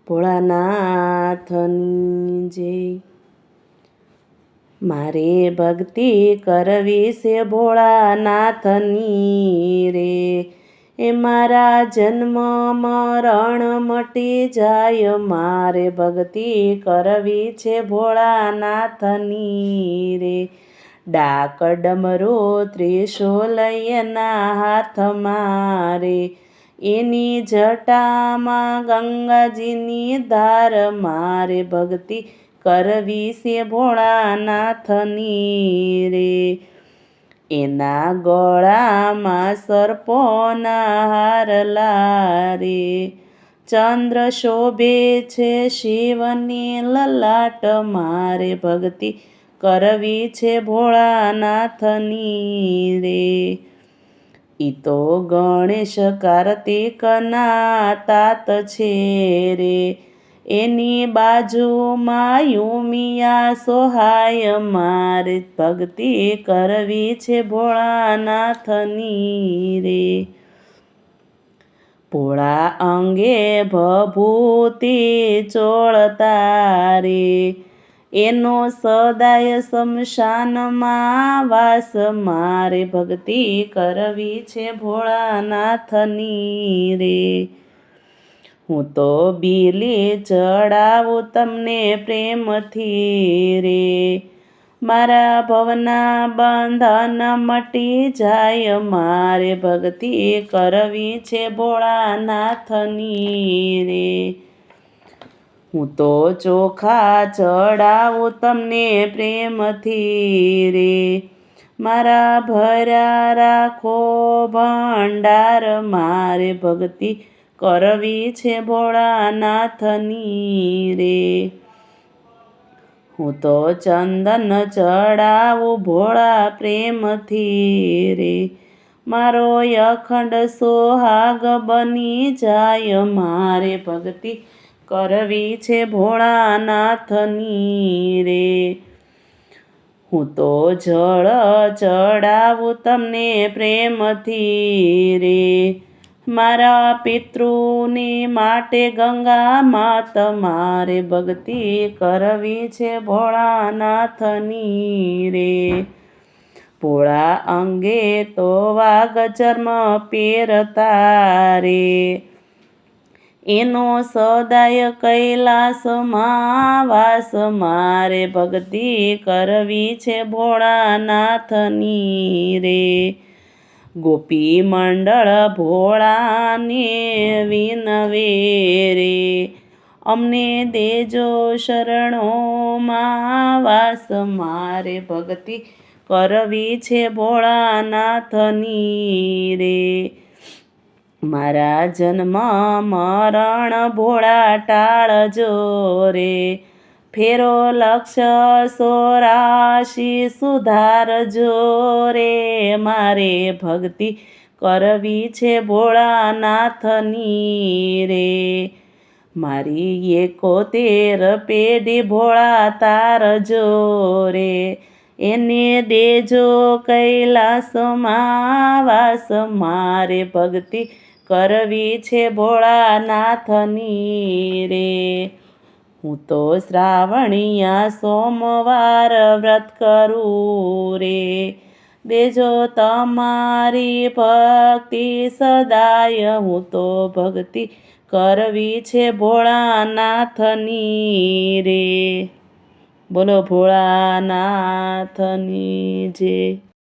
ભોળાનાથની જય। મારે ભક્તિ કરવી છે ભોળાનાથની રે, એ મારા જન્મ મરણ મટી જાય। મારે ભક્તિ કરવી છે ભોળાનાથની રે, ડાક ડમરો ત્રિશૂલ એના હાથમાં રે, એની જટામાં ગંગાજીની ધાર। મારે ભક્તિ કરવી છે ભોળાનાથની રે, એના ગળામાં સર્પોના હારલા રે, ચંદ્ર શોભે છે શિવની લલાટ। મારે ભક્તિ કરવી છે ભોળાનાથની રે, ઈ તો ગણેશ કાર્તિકના તાત છે રે, એની બાજુમાં યુમિયા સોહાય। મારે ભક્તિ કરવી છે ભોળાનાથની રે, ભોળા અંગે ભભૂતિ ચોળતા રે, એનો સદાય સ્મશાનમાં વાસ। મારે ભક્તિ કરવી છે ભોળાનાથની રે, હું તો બીલી ચડાવું તમને પ્રેમથી રે, મારા ભવના બંધન મટી જાય। મારે ભક્તિ કરવી છે ભોળાનાથની રે, હું તો ચોખા ચડાવું તમને પ્રેમથી રે, મારા ભર્યા રાખો ભંડાર। મારે ભક્તિ કરવી છે ભોળાનાથની રે, હું તો ચંદન ચડાવું ભોળા પ્રેમથી રે, મારો અખંડ સોહાગ બની જાય। મારે ભક્તિ કરવી છે ભોળાનાથની રે, હું તો જળ ચડાવું તમને પ્રેમથી રે, મારા પિતૃની માટે ગંગા માત। મારે ભક્તિ કરવી છે ભોળાનાથની રે, ભોળા અંગે તો વાઘ ચર્મ પહેરતા રે, એનો સદાય કૈલાસમાં વાસ। મારે ભક્તિ કરવી છે ભોળાનાથની રે, ગોપી મંડળ ભોળાને વિનવે રે, અમને દેજો શરણોમાં વાસ। મારે ભક્તિ કરવી છે ભોળાનાથની રે, મારા જન્મ મરણ ભોળા ટાળજો રે, ફેરો લક્ષ 84 સુધારજો રે, મારે ભક્તિ કરવી છે ભોળાનાથની રે, મારી 71 પેઢી ભોળા તારજો રે, એને દેજો કૈલાસમાં વાસ। મારે ભક્તિ કરવી છે ભોળાનાથની રે, હું તો શ્રાવણિયા સોમવાર વ્રત કરું રે, દેજો તમારી ભક્તિ સદાય। હું તો ભક્તિ કરવી છે ભોળાનાથની રે, બોલો ભોળાનાથની જય।